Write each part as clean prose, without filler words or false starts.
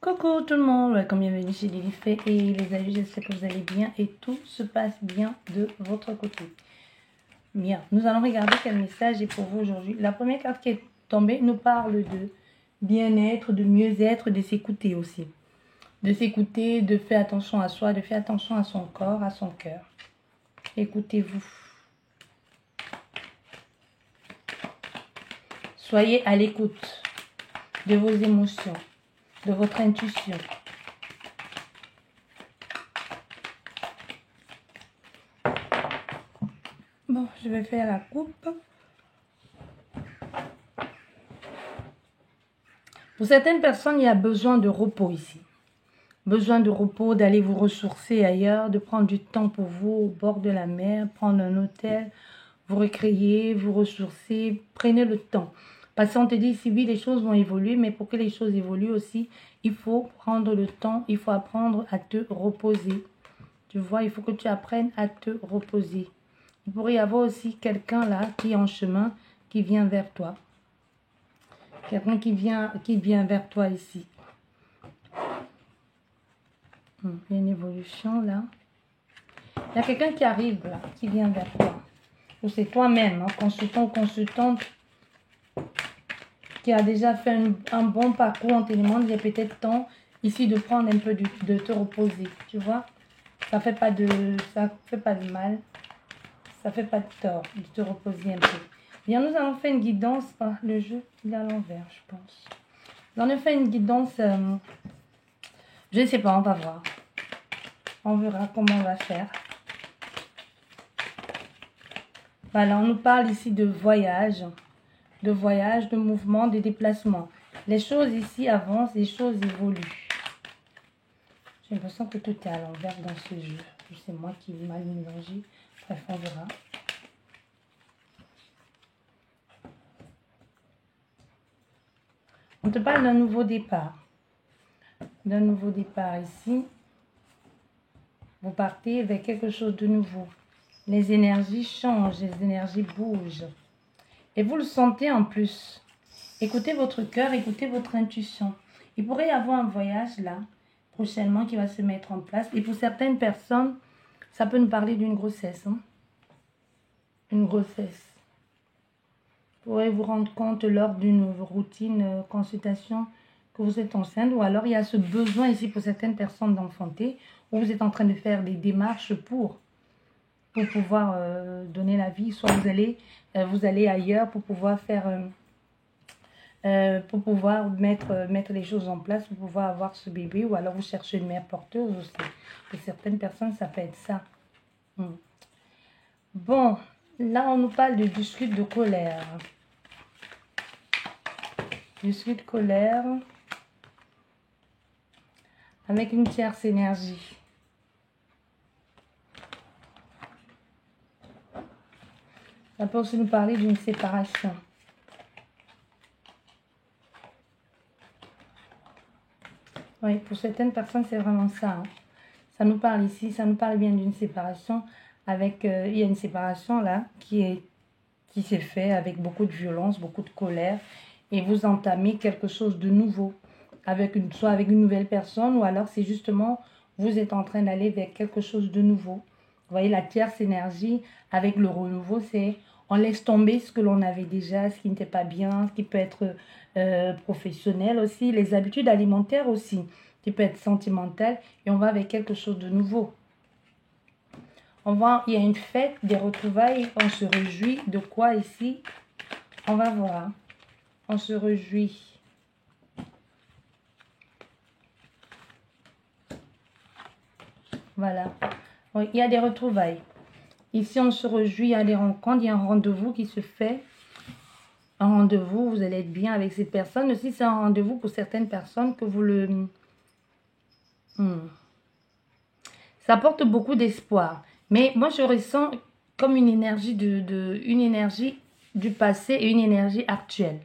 Coucou tout le monde, welcome, bienvenue chez Lilifay et les amis, j'espère que vous allez bien et tout se passe bien de votre côté. Bien, nous allons regarder quel message est pour vous aujourd'hui. La première carte qui est tombée nous parle de bien-être, de mieux-être, de s'écouter aussi. De s'écouter, de faire attention à soi, de faire attention à son corps, à son cœur. Écoutez-vous. Soyez à l'écoute de vos émotions, de votre intuition. Bon, je vais faire la coupe. Pour certaines personnes, il y a besoin de repos ici. Besoin de repos, d'aller vous ressourcer ailleurs, de prendre du temps pour vous au bord de la mer, prendre un hôtel, vous recréer, vous ressourcer. Prenez le temps. Parce qu'on te dit ici, oui, les choses vont évoluer, mais pour que les choses évoluent aussi, il faut prendre le temps, il faut apprendre à te reposer. Tu vois, il faut que tu apprennes à te reposer. Il pourrait y avoir aussi quelqu'un là qui est en chemin, qui vient vers toi. Quelqu'un qui vient vers toi ici. Il y a une évolution là. Il y a quelqu'un qui arrive là, qui vient vers toi. Ou c'est toi-même, consultant ou consultante, qui a déjà fait un bon parcours. On te demande, il y a peut-être temps ici de prendre un peu de te reposer. Tu vois, ça fait pas de mal. Ça fait pas de tort de te reposer un peu. Bien, nous allons faire une guidance. Ah, le jeu, il est à l'envers, je pense. Nous allons faire une guidance. Je ne sais pas, on va voir. On verra comment on va faire. Voilà, on nous parle ici de voyage, de mouvement, de déplacement. Les choses ici avancent, les choses évoluent. J'ai l'impression que tout est à l'envers dans ce jeu. C'est moi qui ai mal mélangé. Bref, on verra. On te parle d'un nouveau départ. D'un nouveau départ ici. Vous partez vers quelque chose de nouveau. Les énergies changent, les énergies bougent. Et vous le sentez en plus. Écoutez votre cœur, écoutez votre intuition. Il pourrait y avoir un voyage là, prochainement, qui va se mettre en place. Et pour certaines personnes, ça peut nous parler d'une grossesse. Une grossesse. Vous pourrez vous rendre compte lors d'une routine consultation que vous êtes enceinte, ou alors il y a ce besoin ici pour certaines personnes d'enfanter, où vous êtes en train de faire des démarches pour pouvoir donner la vie, soit vous allez ailleurs pour pouvoir faire, pour pouvoir mettre les choses en place, pour pouvoir avoir ce bébé, ou alors vous cherchez une mère porteuse aussi. Pour certaines personnes, ça peut être ça. Bon, là on nous parle de discute de colère. Discute de colère avec une tierce énergie. Ça peut aussi nous parler d'une séparation. Oui, pour certaines personnes, c'est vraiment ça. Ça nous parle ici, ça nous parle bien d'une séparation. Avec, il y a une séparation là qui s'est faite avec beaucoup de violence, beaucoup de colère. Et vous entamez quelque chose de nouveau. Soit avec une nouvelle personne, ou alors c'est justement, vous êtes en train d'aller vers quelque chose de nouveau. Vous voyez, la tierce énergie avec le renouveau, c'est on laisse tomber ce que l'on avait déjà, ce qui n'était pas bien, ce qui peut être professionnel aussi, les habitudes alimentaires aussi, qui peut être sentimental, et on va avec quelque chose de nouveau. Il y a une fête, des retrouvailles, on se réjouit de quoi ici? On va voir. On se réjouit. Voilà. Oui, il y a des retrouvailles. Ici, on se réjouit, il y a des rencontres, il y a un rendez-vous qui se fait. Un rendez-vous, vous allez être bien avec ces personnes. Aussi, c'est un rendez-vous pour certaines personnes que vous le... Ça apporte beaucoup d'espoir. Mais moi, je ressens comme une énergie une énergie du passé et une énergie actuelle.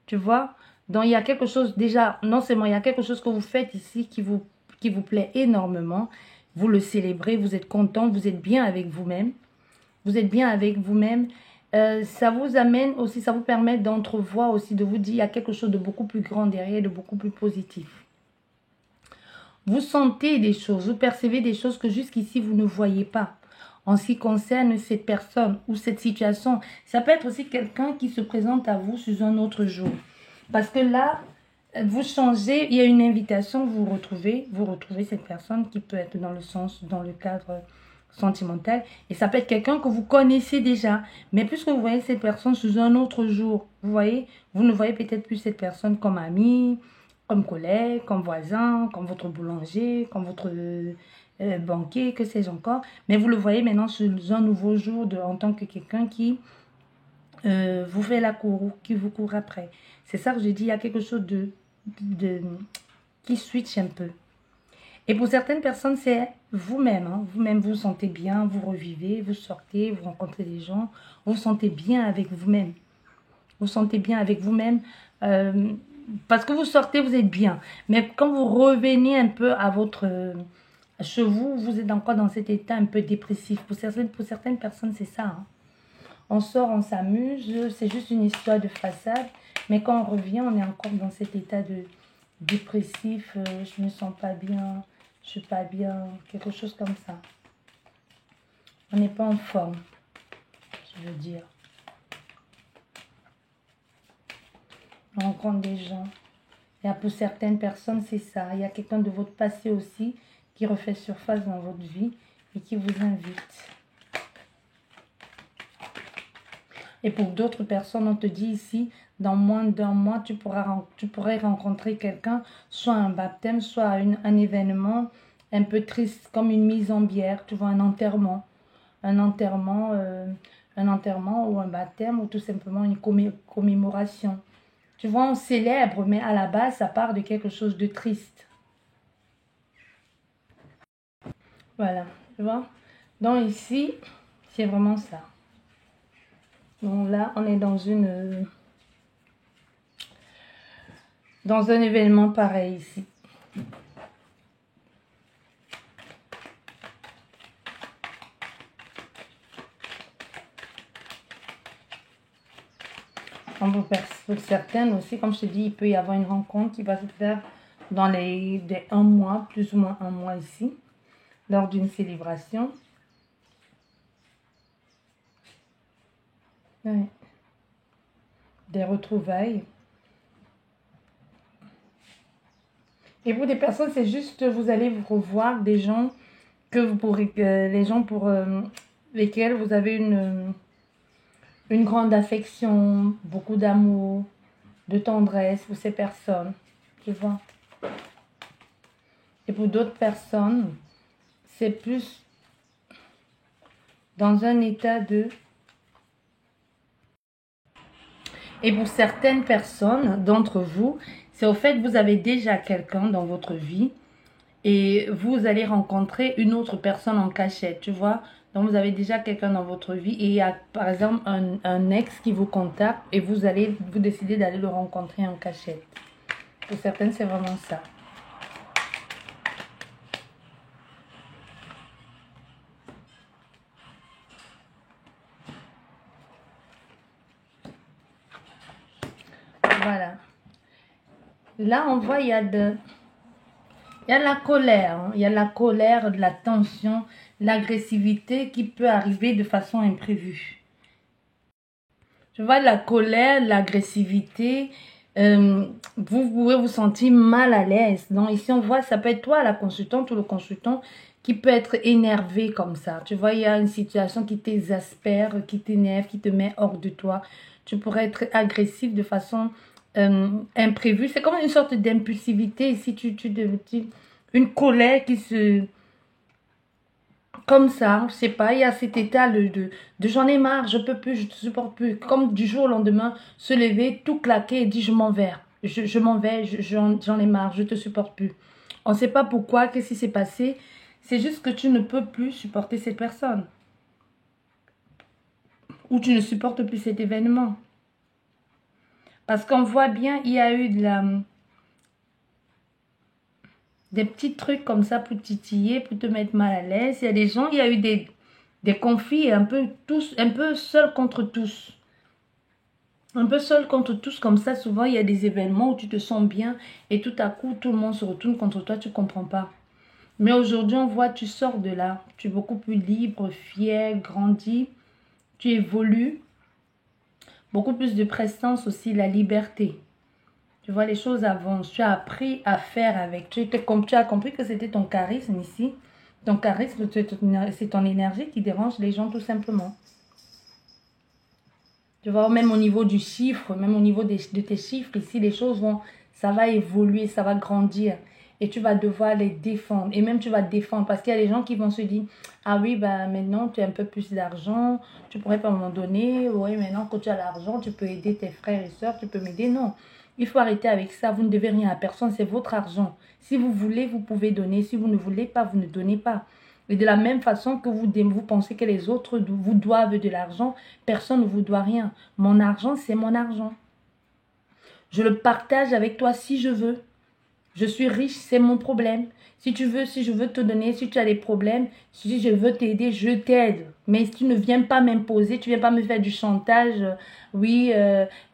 Tu vois? Donc, il y a quelque chose, déjà, non seulement il y a quelque chose que vous faites ici qui vous plaît énormément. Vous le célébrez, vous êtes content, vous êtes bien avec vous-même. Vous êtes bien avec vous-même. Ça vous amène aussi, ça vous permet d'entrevoir aussi, de vous dire, il y a quelque chose de beaucoup plus grand derrière, de beaucoup plus positif. Vous sentez des choses, vous percevez des choses que jusqu'ici vous ne voyez pas. En ce qui concerne cette personne ou cette situation, ça peut être aussi quelqu'un qui se présente à vous sous un autre jour. Parce que là, vous changez, il y a une invitation, vous retrouvez cette personne qui peut être dans le cadre sentimental. Et ça peut être quelqu'un que vous connaissez déjà. Mais puisque vous voyez cette personne sous un autre jour, vous ne voyez peut-être plus cette personne comme amie, comme collègue, comme voisin, comme votre boulanger, comme votre banquier, que sais-je encore. Mais vous le voyez maintenant sous un nouveau jour en tant que quelqu'un qui vous fait la cour, qui vous court après. C'est ça que je dis, il y a quelque chose qui switch un peu. Et pour certaines personnes, c'est vous-même. Hein. Vous-même, vous vous sentez bien, vous revivez, vous sortez, vous rencontrez des gens. Vous vous sentez bien avec vous-même. Vous vous sentez bien avec vous-même. Parce que vous sortez, vous êtes bien. Mais quand vous revenez un peu à chez vous, vous êtes encore dans cet état un peu dépressif. Pour certaines personnes, c'est ça. Hein. On sort, on s'amuse, c'est juste une histoire de façade. Mais quand on revient, on est encore dans cet état de dépressif. Je ne me sens pas bien, je suis pas bien, quelque chose comme ça. On n'est pas en forme, je veux dire. On rencontre des gens. Et pour certaines personnes, c'est ça. Il y a quelqu'un de votre passé aussi qui refait surface dans votre vie et qui vous invite. Et pour d'autres personnes, on te dit ici, dans moins d'un mois, tu pourrais rencontrer quelqu'un, soit un baptême, soit un événement un peu triste, comme une mise en bière, tu vois, un enterrement ou un baptême, ou tout simplement une commémoration. Tu vois, on célèbre, mais à la base, ça part de quelque chose de triste. Voilà, tu vois. Donc ici, c'est vraiment ça. Donc là, on est dans un événement pareil ici. Pour certaines aussi, comme je te dis, il peut y avoir une rencontre qui va se faire dans un mois, plus ou moins un mois ici, lors d'une célébration. Ouais. Des retrouvailles. Et pour des personnes, c'est juste vous allez vous revoir des gens les gens pour lesquels vous avez une grande affection, beaucoup d'amour, de tendresse pour ces personnes, tu vois. Et pour d'autres personnes, c'est plus dans un état de... Et pour certaines personnes d'entre vous, c'est au fait que vous avez déjà quelqu'un dans votre vie et vous allez rencontrer une autre personne en cachette, tu vois. Donc, vous avez déjà quelqu'un dans votre vie et il y a, par exemple, un ex qui vous contacte et vous décidez d'aller le rencontrer en cachette. Pour certaines, c'est vraiment ça. Voilà. Là, on voit, il y a la colère. Hein. Il y a la colère, de la tension, l'agressivité qui peut arriver de façon imprévue. Je vois la colère, l'agressivité. Vous pouvez vous sentir mal à l'aise. Donc ici, on voit, ça peut être toi, la consultante ou le consultant, qui peut être énervé comme ça. Tu vois, il y a une situation qui t'exaspère, qui t'énerve, qui te met hors de toi. Tu pourrais être agressif de façon imprévue. C'est comme une sorte d'impulsivité. Ici, une colère qui se... Comme ça, je sais pas, il y a cet état de j'en ai marre, je peux plus, je ne supporte plus. Comme du jour au lendemain, se lever, tout claquer et dire je m'en vais. Je m'en vais, j'en ai marre, je te supporte plus. On ne sait pas pourquoi, qu'est-ce qui s'est passé. C'est juste que tu ne peux plus supporter cette personne. Ou tu ne supportes plus cet événement. Parce qu'on voit bien, il y a eu des petits trucs comme ça pour titiller, pour te mettre mal à l'aise. Il y a des gens, il y a eu des conflits un peu seuls contre tous. Un peu seul contre tous comme ça, souvent il y a des événements où tu te sens bien et tout à coup tout le monde se retourne contre toi, tu ne comprends pas. Mais aujourd'hui on voit, tu sors de là, tu es beaucoup plus libre, fier, grandi, tu évolues, beaucoup plus de présence aussi, la liberté. Tu vois, les choses avancent, tu as appris à faire avec, tu as compris que c'était ton charisme ici. Ton charisme, c'est ton énergie qui dérange les gens tout simplement. Tu vois, même au niveau du chiffre, même au niveau de tes chiffres, ici, les choses vont, ça va évoluer, ça va grandir. Et tu vas devoir les défendre. Et même tu vas défendre. Parce qu'il y a des gens qui vont se dire, ah oui, bah maintenant tu as un peu plus d'argent, tu pourrais pas m'en donner. Oui, maintenant que tu as l'argent, tu peux aider tes frères et sœurs, tu peux m'aider. Non, il faut arrêter avec ça. Vous ne devez rien à personne, c'est votre argent. Si vous voulez, vous pouvez donner. Si vous ne voulez pas, vous ne donnez pas. Et de la même façon que vous pensez que les autres vous doivent de l'argent, personne ne vous doit rien. Mon argent, c'est mon argent. Je le partage avec toi si je veux. Je suis riche, c'est mon problème. Si tu veux, si je veux te donner, si tu as des problèmes, si je veux t'aider, je t'aide. Mais si tu ne viens pas m'imposer, tu ne viens pas me faire du chantage. Oui,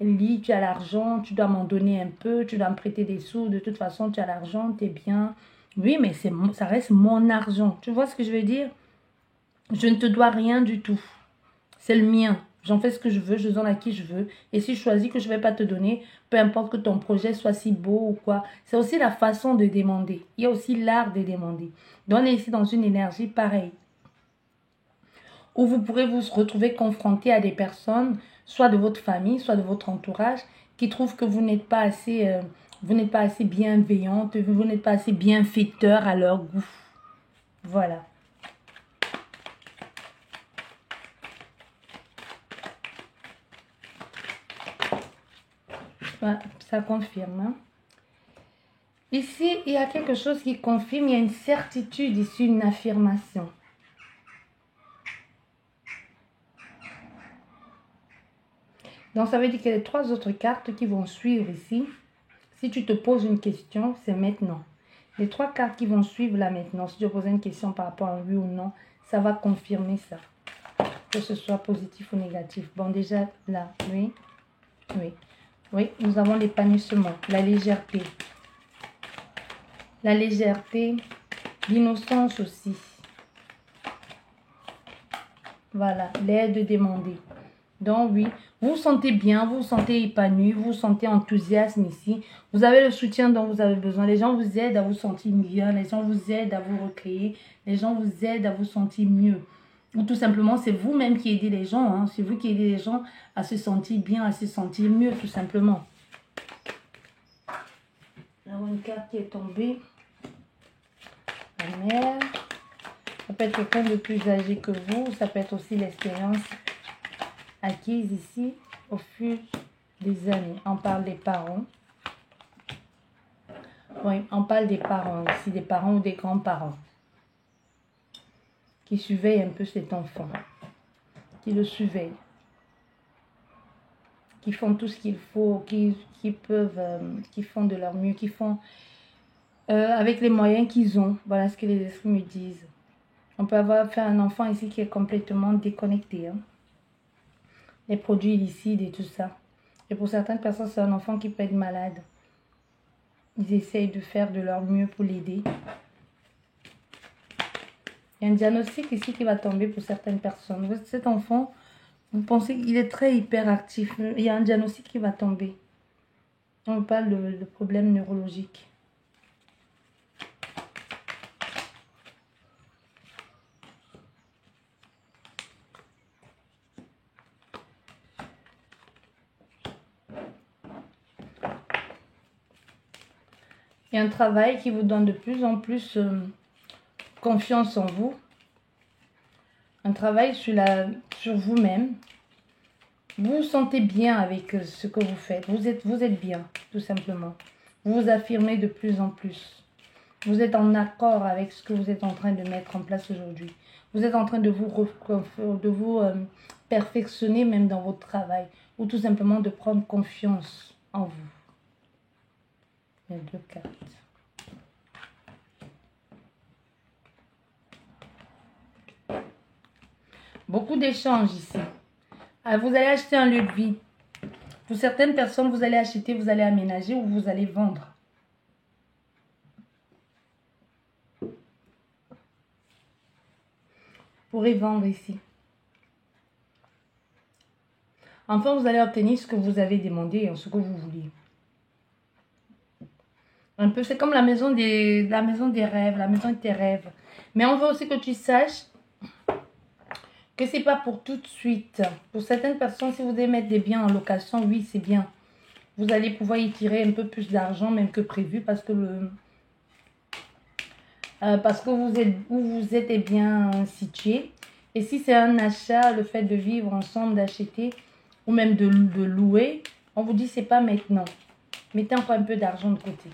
Lily, tu as l'argent, tu dois m'en donner un peu, tu dois me prêter des sous. De toute façon, tu as l'argent, tu es bien. Oui, mais ça reste mon argent. Tu vois ce que je veux dire? Je ne te dois rien du tout. C'est le mien. J'en fais ce que je veux, je donne à qui je veux. Et si je choisis que je ne vais pas te donner, peu importe que ton projet soit si beau ou quoi, c'est aussi la façon de demander. Il y a aussi l'art de demander. Donc on est ici dans une énergie pareille, où vous pourrez vous retrouver confronté à des personnes, soit de votre famille, soit de votre entourage, qui trouvent que vous n'êtes pas assez, bienveillante, vous n'êtes pas assez bienfaiteur à leur goût. Voilà. Ça confirme. Hein? Ici, il y a quelque chose qui confirme, il y a une certitude ici, une affirmation. Donc, ça veut dire qu'il y a les 3 autres cartes qui vont suivre ici. Si tu te poses une question, c'est maintenant. Les 3 cartes qui vont suivre là maintenant, si tu te poses une question par rapport à oui ou non, ça va confirmer ça. Que ce soit positif ou négatif. Bon, déjà, là, oui, oui. Oui, nous avons l'épanouissement, la légèreté. La légèreté, l'innocence aussi. Voilà, l'aide demandée. Donc oui, vous vous sentez bien, vous vous sentez épanoui, vous vous sentez enthousiasme ici. Vous avez le soutien dont vous avez besoin. Les gens vous aident à vous sentir mieux, les gens vous aident à vous recréer, les gens vous aident à vous sentir mieux. Ou tout simplement, c'est vous-même qui aidez les gens. Hein. C'est vous qui aidez les gens à se sentir bien, à se sentir mieux, tout simplement. Là, une carte qui est tombée. La mère. Ça peut être quelqu'un de plus âgé que vous. Ça peut être aussi l'expérience acquise ici au fil des années. On parle des parents. Oui, on parle des parents ici, des parents ou des grands-parents qui surveillent un peu cet enfant, qui le surveillent, qui font tout ce qu'il faut, qui font de leur mieux, qui font avec les moyens qu'ils ont. Voilà ce que les esprits me disent. On peut avoir fait un enfant ici qui est complètement déconnecté. Hein. Les produits illicites et tout ça. Et pour certaines personnes, c'est un enfant qui peut être malade. Ils essayent de faire de leur mieux pour l'aider. Il y a un diagnostic ici qui va tomber pour certaines personnes. Cet enfant, vous pensez qu'il est très hyperactif. Il y a un diagnostic qui va tomber. On parle de problèmes neurologiques. Il y a un travail qui vous donne de plus en plus confiance en vous. Un travail sur vous-même. Vous vous sentez bien avec ce que vous faites. Vous êtes bien, tout simplement. Vous vous affirmez de plus en plus. Vous êtes en accord avec ce que vous êtes en train de mettre en place aujourd'hui. Vous êtes en train de vous perfectionner même dans votre travail. Ou tout simplement de prendre confiance en vous. Il y a 2 cartes. Beaucoup d'échanges ici. Vous allez acheter un lieu de vie. Pour certaines personnes, vous allez acheter, vous allez aménager ou vous allez vendre. Vous pourrez vendre ici. Enfin, vous allez obtenir ce que vous avez demandé, ce que vous vouliez. Un peu, c'est comme la maison des rêves, la maison de tes rêves. Mais on veut aussi que tu saches que c'est pas pour tout de suite. Pour certaines personnes, si vous devez mettre des biens en location, oui, c'est bien. Vous allez pouvoir y tirer un peu plus d'argent même que prévu parce que vous êtes bien situé. Et si c'est un achat, le fait de vivre ensemble, d'acheter ou même de louer, on vous dit c'est pas maintenant. Mettez encore un peu d'argent de côté.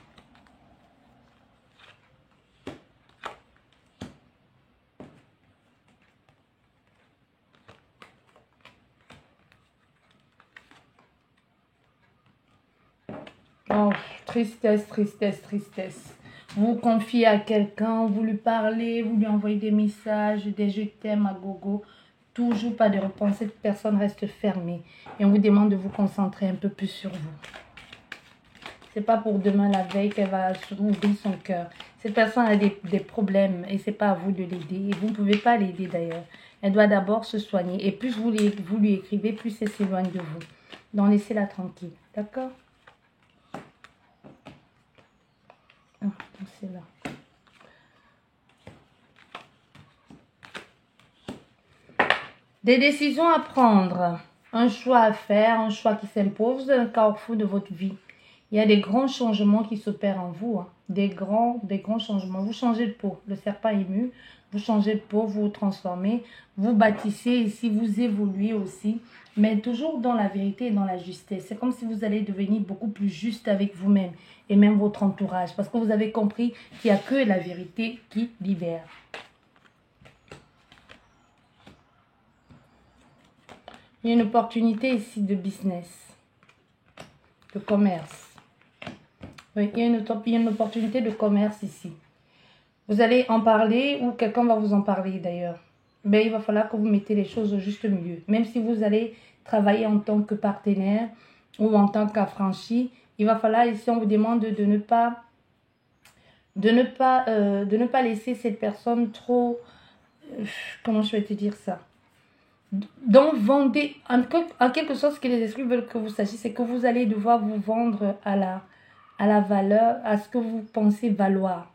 Oh, tristesse, tristesse, tristesse. Vous confiez à quelqu'un, vous lui parlez, vous lui envoyez des messages, des je t'aime à gogo. Toujours pas de réponse. Cette personne reste fermée. Et on vous demande de vous concentrer un peu plus sur vous. C'est pas pour demain la veille qu'elle va ouvrir son cœur. Cette personne a des problèmes et c'est pas à vous de l'aider. Et vous ne pouvez pas l'aider d'ailleurs. Elle doit d'abord se soigner. Et plus vous lui écrivez, plus elle s'éloigne de vous. Donc laissez-la tranquille. D'accord? C'est là. Des décisions à prendre, un choix à faire, un choix qui s'impose, un carrefour de votre vie. Il y a des grands changements qui s'opèrent en vous, hein. Des grands changements. Vous changez de peau, le serpent est mu, vous changez de peau, vous vous transformez, vous bâtissez ici, vous évoluez aussi, mais toujours dans la vérité et dans la justesse. C'est comme si vous allez devenir beaucoup plus juste avec vous-même et même votre entourage, parce que vous avez compris qu'il n'y a que la vérité qui libère. Il y a une opportunité ici de business, de commerce. Oui, il y a une opportunité de commerce ici. Vous allez en parler ou quelqu'un va vous en parler d'ailleurs. Mais il va falloir que vous mettez les choses au juste milieu. Même si vous allez travailler en tant que partenaire ou en tant qu'affranchi, il va falloir ici, on vous demande de ne pas laisser cette personne trop... comment je vais te dire ça? Donc, vendez, en quelque sorte, ce que les esprits veulent que vous sachiez, c'est que vous allez devoir vous vendre à la valeur, à ce que vous pensez valoir.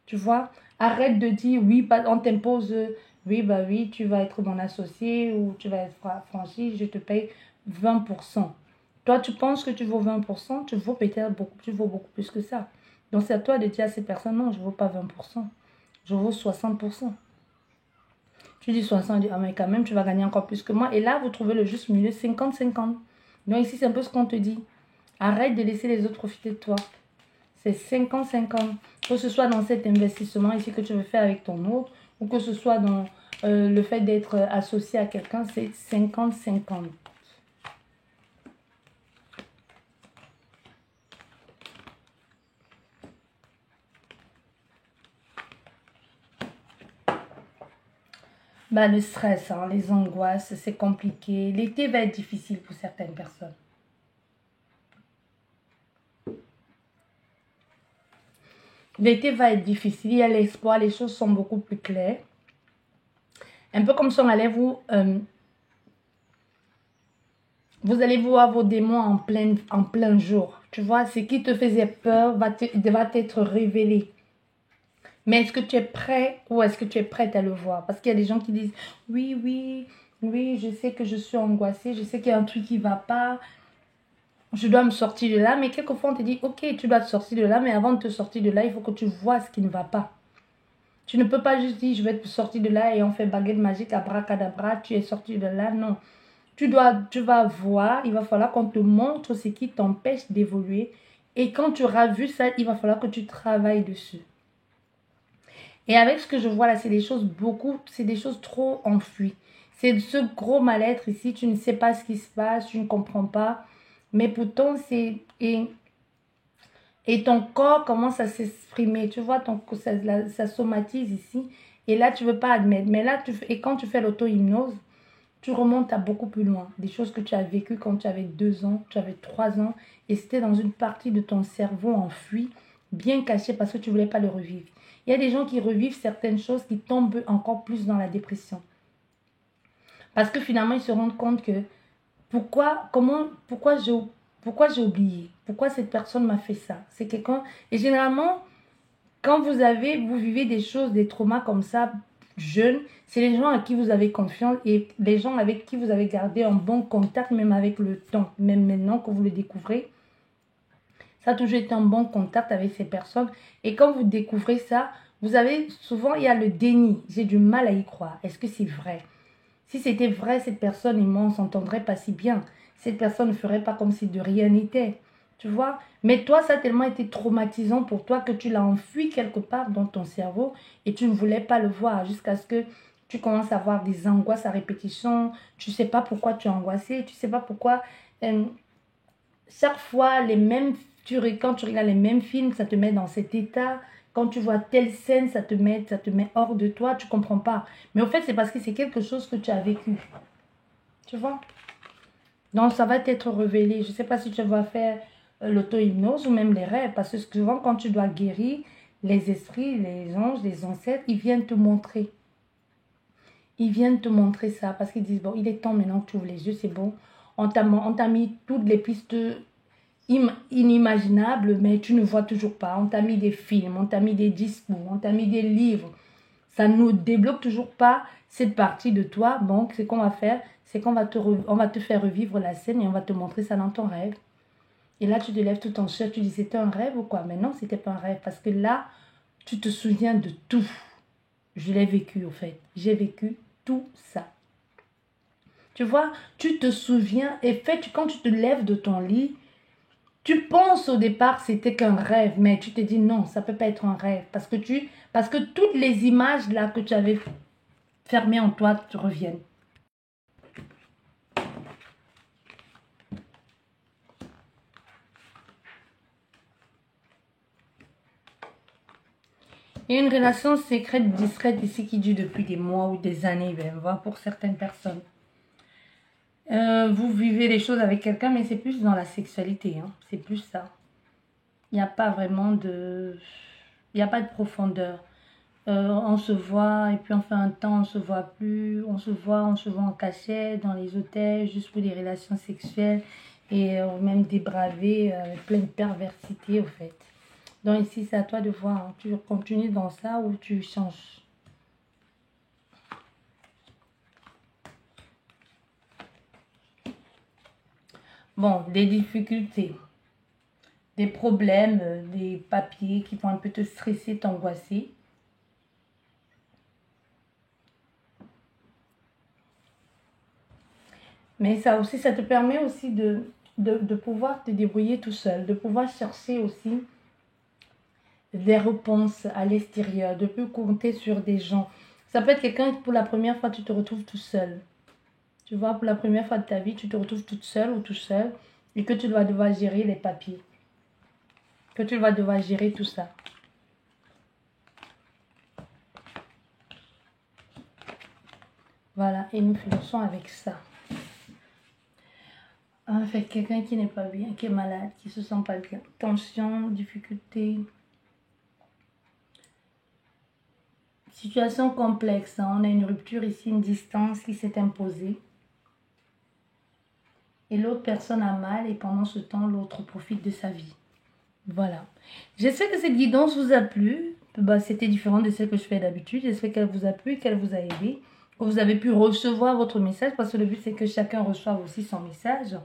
Tu vois, arrête de dire, oui, on t'impose, oui, bah oui, tu vas être mon associé ou tu vas être franchi, je te paye 20%. Toi, tu penses que tu vaux 20%, tu vaux peut-être beaucoup plus que ça. Donc, c'est à toi de dire à ces personnes, non, je ne vaux pas 20%, je vaux 60%. Tu dis 60, ah mais quand même, tu vas gagner encore plus que moi. Et là, vous trouvez le juste milieu, 50-50. Donc ici, c'est un peu ce qu'on te dit. Arrête de laisser les autres profiter de toi. C'est 50-50. Que ce soit dans cet investissement ici que tu veux faire avec ton autre, ou que ce soit dans le fait d'être associé à quelqu'un, c'est 50-50. Bah, le stress, hein, les angoisses, c'est compliqué. L'été va être difficile pour certaines personnes. L'été va être difficile, il y a l'espoir, les choses sont beaucoup plus claires. Un peu comme si on allait vous allez voir vos démons en plein jour. Tu vois, ce qui te faisait peur va t'être révélé. Mais est-ce que tu es prêt ou est-ce que tu es prête à le voir? Parce qu'il y a des gens qui disent, oui, oui, oui, je sais que je suis angoissée, je sais qu'il y a un truc qui ne va pas, je dois me sortir de là. Mais quelquefois, on te dit, ok, tu dois te sortir de là, mais avant de te sortir de là, il faut que tu vois ce qui ne va pas. Tu ne peux pas juste dire, je vais te sortir de là et on fait baguette magique, abracadabra, tu es sorti de là. Non. Tu vas voir, il va falloir qu'on te montre ce qui t'empêche d'évoluer. Et quand tu auras vu ça, il va falloir que tu travailles dessus. Et avec ce que je vois là, c'est des choses trop enfouies. C'est ce gros mal-être ici, tu ne sais pas ce qui se passe, tu ne comprends pas. Mais pourtant, et ton corps commence à s'exprimer. Tu vois, ça somatise ici. Et là, tu ne veux pas admettre. Mais là, et quand tu fais l'auto-hypnose, tu remontes à beaucoup plus loin. Des choses que tu as vécues quand tu avais 2 ans, tu avais 3 ans, et c'était dans une partie de ton cerveau enfouie, bien cachée parce que tu ne voulais pas le revivre. Il y a des gens qui revivent certaines choses qui tombent encore plus dans la dépression. Parce que finalement, ils se rendent compte que pourquoi j'ai oublié? Pourquoi cette personne m'a fait ça? C'est quelqu'un... Et généralement, quand vous vivez des choses, des traumas comme ça, jeunes, c'est les gens à qui vous avez confiance et les gens avec qui vous avez gardé un bon contact, même avec le temps, même maintenant que vous le découvrez. Ça a toujours été un bon contact avec ces personnes. Et quand vous découvrez ça, vous avez souvent, il y a le déni. J'ai du mal à y croire. Est-ce que c'est vrai? Si c'était vrai, cette personne et moi, on ne s'entendrait pas si bien. Cette personne ne ferait pas comme si de rien n'était. Tu vois? Mais toi, ça a tellement été traumatisant pour toi que tu l'as enfui quelque part dans ton cerveau et tu ne voulais pas le voir jusqu'à ce que tu commences à avoir des angoisses à répétition. Tu ne sais pas pourquoi tu es angoissé. Tu ne sais pas pourquoi... chaque fois, quand tu regardes les mêmes films, ça te met dans cet état. Quand tu vois telle scène, ça te met hors de toi. Tu ne comprends pas. Mais au fait, c'est parce que c'est quelque chose que tu as vécu. Tu vois? Donc, ça va t'être révélé. Je ne sais pas si tu vas faire l'auto-hypnose ou même les rêves. Parce que souvent, quand tu dois guérir, les esprits, les anges, les ancêtres, ils viennent te montrer. Ils viennent te montrer ça. Parce qu'ils disent, bon, il est temps maintenant que tu ouvres les yeux, c'est bon. On t'a mis toutes les pistes inimaginables, mais tu ne vois toujours pas. On t'a mis des films, on t'a mis des discours, on t'a mis des livres. Ça ne nous débloque toujours pas cette partie de toi. Donc, ce qu'on va faire, c'est qu'on va te faire revivre la scène et on va te montrer ça dans ton rêve. Et là, tu te lèves tout en chair, tu dis, c'était un rêve ou quoi? Mais non, c'était pas un rêve parce que là, tu te souviens de tout. Je l'ai vécu, au fait. J'ai vécu tout ça. Tu vois, tu te souviens, et fait, quand tu te lèves de ton lit, tu penses au départ c'était qu'un rêve, mais tu te dis non, ça ne peut pas être un rêve. Parce que toutes les images là que tu avais fermées en toi te reviennent. Il y a une relation secrète, discrète ici qui dure depuis des mois ou des années, ben, voire pour certaines personnes. Vous vivez les choses avec quelqu'un, mais c'est plus dans la sexualité, hein. C'est plus ça. Il n'y a pas vraiment de... Il n'y a pas de profondeur. On se voit et puis on fait un temps, on se voit plus. On se voit en cachette, dans les hôtels, juste pour des relations sexuelles et même débraver, plein de perversité au fait. Donc ici, c'est à toi de voir. Hein. Tu continues dans ça ou tu changes. Bon, des difficultés, des problèmes, des papiers qui vont un peu te stresser, t'angoisser. Mais ça aussi, ça te permet aussi de pouvoir te débrouiller tout seul, de pouvoir chercher aussi des réponses à l'extérieur, de plus compter sur des gens. Ça peut être quelqu'un que pour la première fois, tu te retrouves tout seul. Tu vois, pour la première fois de ta vie, tu te retrouves toute seule ou tout seul et que tu dois devoir gérer les papiers. Que tu vas devoir gérer tout ça. Voilà, et nous finissons avec ça. En fait, quelqu'un qui n'est pas bien, qui est malade, qui ne se sent pas bien. Tension, difficulté. Situation complexe. Hein. On a une rupture ici, une distance qui s'est imposée. Et l'autre personne a mal et pendant ce temps, l'autre profite de sa vie. Voilà. J'espère que cette guidance vous a plu. Bah, c'était différent de celle que je fais d'habitude. J'espère qu'elle vous a plu, qu'elle vous a aidé. Que vous avez pu recevoir votre message parce que le but, c'est que chacun reçoive aussi son message.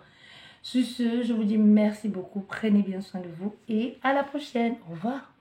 Sur ce, je vous dis merci beaucoup. Prenez bien soin de vous et à la prochaine. Au revoir.